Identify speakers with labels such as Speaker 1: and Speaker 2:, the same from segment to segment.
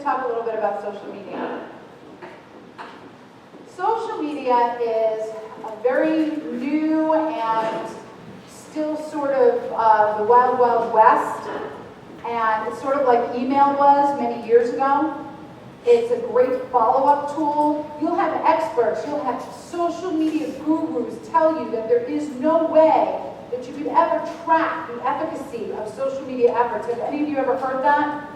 Speaker 1: talk a little bit about social media. Social media is a very new and still sort of the wild, wild west. And it's sort of like email was many years ago. It's a great follow-up tool. You'll have experts, you'll have social media gurus tell you that there is no way that you could ever track the efficacy of social media efforts. Have any of you ever heard that?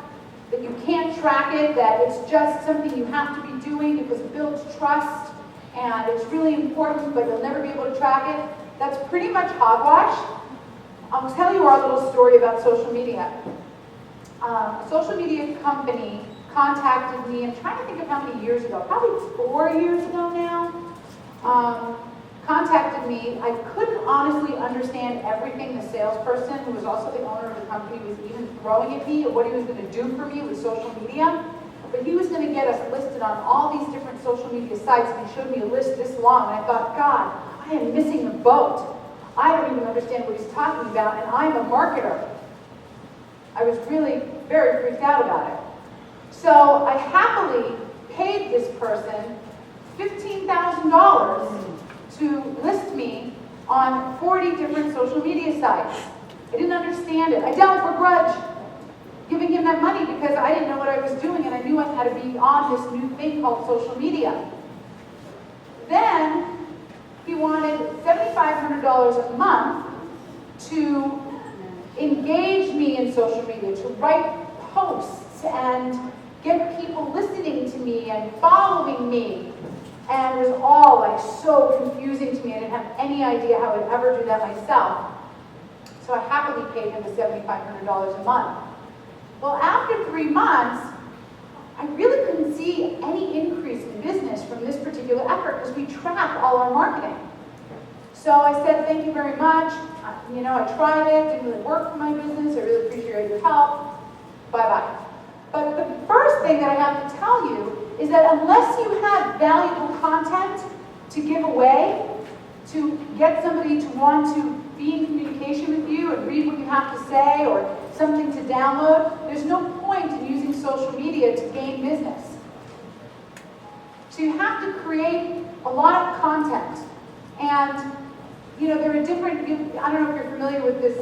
Speaker 1: That you can't track it, that it's just something you have to be doing because it builds trust and it's really important, but you'll never be able to track it? That's pretty much hogwash. I'll tell you our little story about social media. A social media company contacted me, I'm trying to think of how many years ago, probably 4 years ago now, contacted me. I couldn't honestly understand everything the salesperson, who was also the owner of the company, was even throwing at me, or what he was going to do for me with social media. But he was going to get us listed on all these different social media sites, and he showed me a list this long, and I thought, God, I am missing the boat. I don't even understand what he's talking about, and I'm a marketer. I was really very freaked out about it. So I happily paid this person $15,000 to list me on 40 different social media sites. I didn't understand it. I don't begrudge giving him that money because I didn't know what I was doing and I knew I had to be on this new thing called social media. Then he wanted $7,500 a month to engage me in social media, to write posts and get people listening to me and following me. And it was all like so confusing to me. I didn't have any idea how I would ever do that myself. So I happily paid him the $7,500 a month. Well, after 3 months, I really couldn't see any increase in business from this particular effort because we track all our marketing. So I said, thank you very much. I tried it, didn't really work for my business. I really appreciate your help. Bye-bye. But the first thing that I have to tell you is that unless you have valuable content to give away, to get somebody to want to be in communication with you and read what you have to say or something to download, there's no point in using social media to gain business. So you have to create a lot of content. And there are different, I don't know if you're familiar with this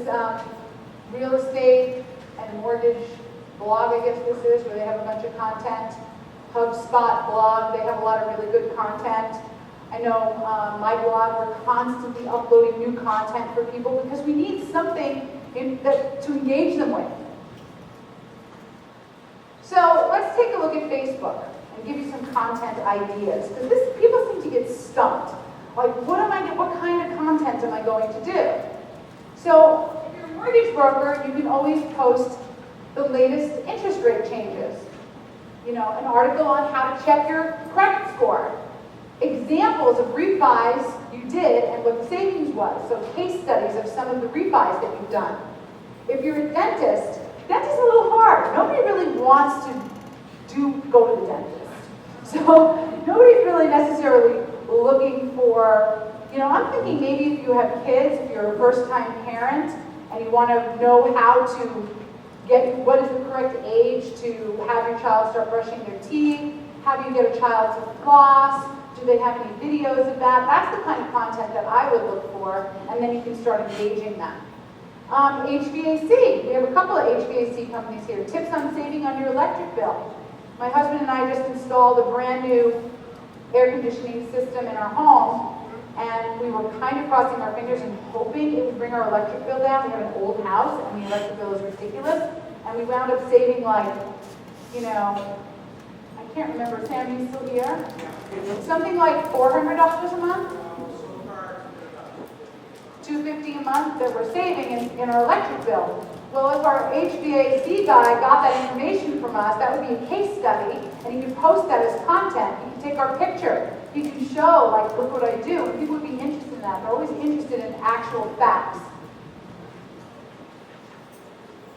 Speaker 1: real estate and mortgage blog, I guess this is, where they have a bunch of content. HubSpot blog, they have a lot of really good content. I know my blog, we're constantly uploading new content for people because we need something to engage them with. So let's take a look at Facebook and give you some content ideas, because people seem to get stumped. Like, what kind of content am I going to do? So if you're a mortgage broker, you can always post the latest interest rate changes. An article on how to check your credit score. Examples of refis you did and what the savings was. So case studies of some of the refis that you've done. If you're a dentist, dentist is a little hard. Nobody really wants to go to the dentist. So nobody's really necessarily looking for, I'm thinking maybe if you have kids, if you're a first-time parent, and you want to know how to what is the correct age to have your child start brushing their teeth, how do you get a child to floss, do they have any videos of that? That's the kind of content that I would look for, and then you can start engaging them. HVAC, we have a couple of HVAC companies here. Tips on saving on your electric bill. My husband and I just installed a brand new air conditioning system in our home, and we were kind of crossing our fingers and hoping it would bring our electric bill down. We have an old house, and the electric bill is ridiculous, and we wound up saving I can't remember, Sam, are you still here? Something like $400 a month? $250 a month that we're saving in our electric bill. Well, if our HVAC guy got that information from us, that would be a case study, and he could post that as content. He could take our picture. He can show, look what I do, and people would be interested in that. They're always interested in actual facts.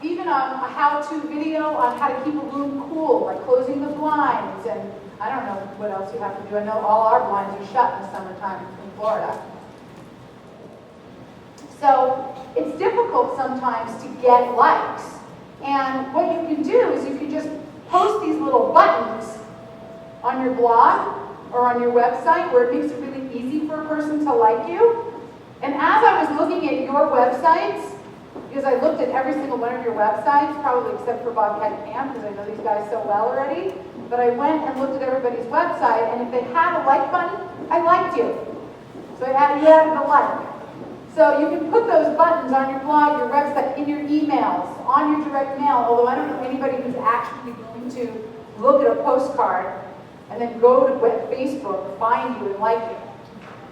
Speaker 1: Even a how-to video on how to keep a room cool, like closing the blinds, and I don't know what else you have to do. I know all our blinds are shut in the summertime in Florida. So it's difficult sometimes to get likes. And what you can do is you can just post these little buttons on your blog or on your website where it makes it really easy for a person to like you. And as I was looking at your websites, because I looked at every single one of your websites, probably except for Bobcat Camp, because I know these guys so well already, but I went and looked at everybody's website, and if they had a like button, I liked you. So you added the like. So you can put those buttons on your blog, your website, in your emails, on your direct mail, although I don't know anybody who's actually going to look at a postcard and then go to Facebook, find you, and like you.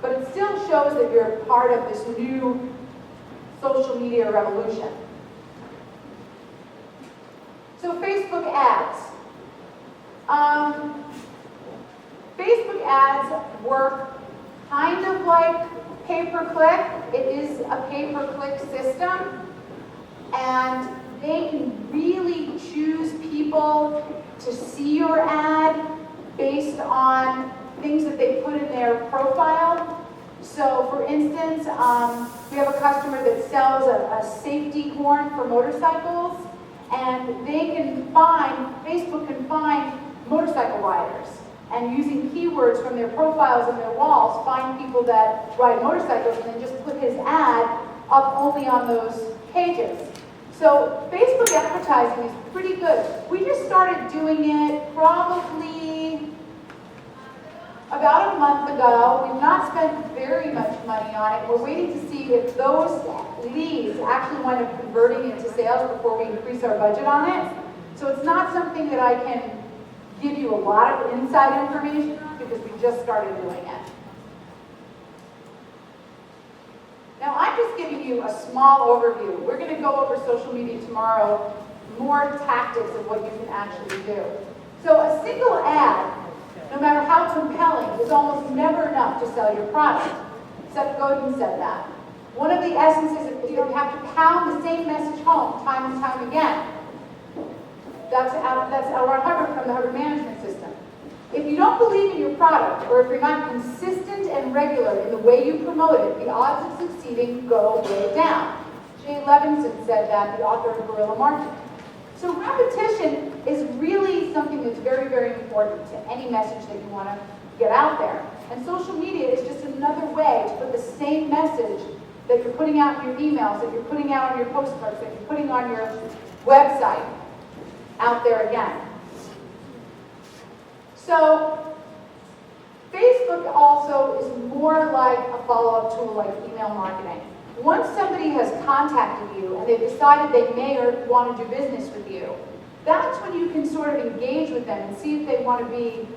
Speaker 1: But it still shows that you're part of this new social media revolution. So Facebook ads. Facebook ads work kind of like pay-per-click. It is a pay-per-click system, and they can really choose people to see your ad based on things that they put in their profile. So for instance, we have a customer that sells a safety horn for motorcycles, and Facebook can find motorcycle riders, and using keywords from their profiles and their walls, find people that ride motorcycles, and then just put his ad up only on those pages. So Facebook advertising is pretty good. We just started doing it probably about a month ago. We've not spent very much money on it. We're waiting to see if those leads actually wind up converting into sales before we increase our budget on it. So it's not something that I can give you a lot of inside information on because we just started doing it. Now I'm just giving you a small overview. We're going to go over social media tomorrow, more tactics of what you can actually do. So a single ad, no matter how compelling, is almost never enough to sell your product. Seth Godin said that. One of the essences is you have to pound the same message home time and time again. That's L. Ron Hubbard from the Hubbard Management System. If you don't believe in your product, or if you're not consistent and regular in the way you promote it, the odds of succeeding go way down. Jay Levinson said that, the author of Guerrilla Marketing. So repetition is really something that's very, very important to any message that you want to get out there. And social media is just another way to put the same message that you're putting out in your emails, that you're putting out on your postcards, that you're putting on your website out there again. So Facebook also is more like a follow-up tool like email marketing. Once somebody has contacted you and they've decided they may or want to do business with you, that's when you can sort of engage with them and see if they want to be,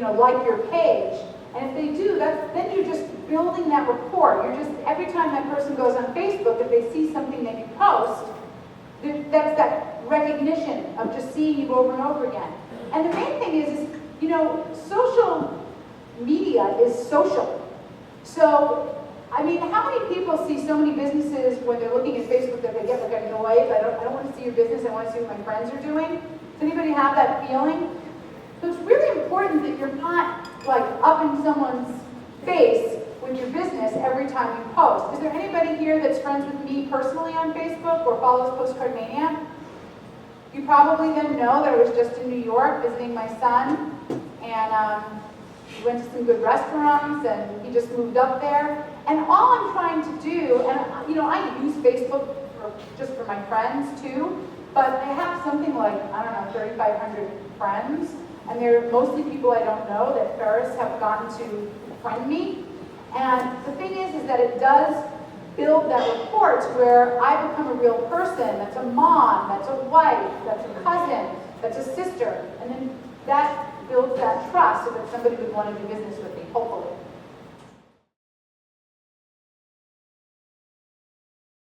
Speaker 1: like your page. And if they do, then you're just building that rapport. You're just, every time that person goes on Facebook, if they see something that you post, that's that recognition of just seeing you over and over again. And the main thing is social media is social. So, I mean, how many people see so many businesses when they're looking at Facebook that they get like annoyed? I don't want to see your business, I want to see what my friends are doing. Does anybody have that feeling? So it's really important that you're not like up in someone's face with your business every time you post. Is there anybody here that's friends with me personally on Facebook or follows Postcard Mania? You probably then know that I was just in New York visiting my son, and we went to some good restaurants, and he just moved up there. And all I'm trying to do, and I use Facebook just for my friends too, but I have something like, 3,500 friends, and they're mostly people I don't know that Ferris have gotten to friend me. And the thing is that it does build that rapport to where I become a real person, that's a mom, that's a wife, that's a cousin, that's a sister, and then that builds that trust so that somebody would want to do business with me, hopefully.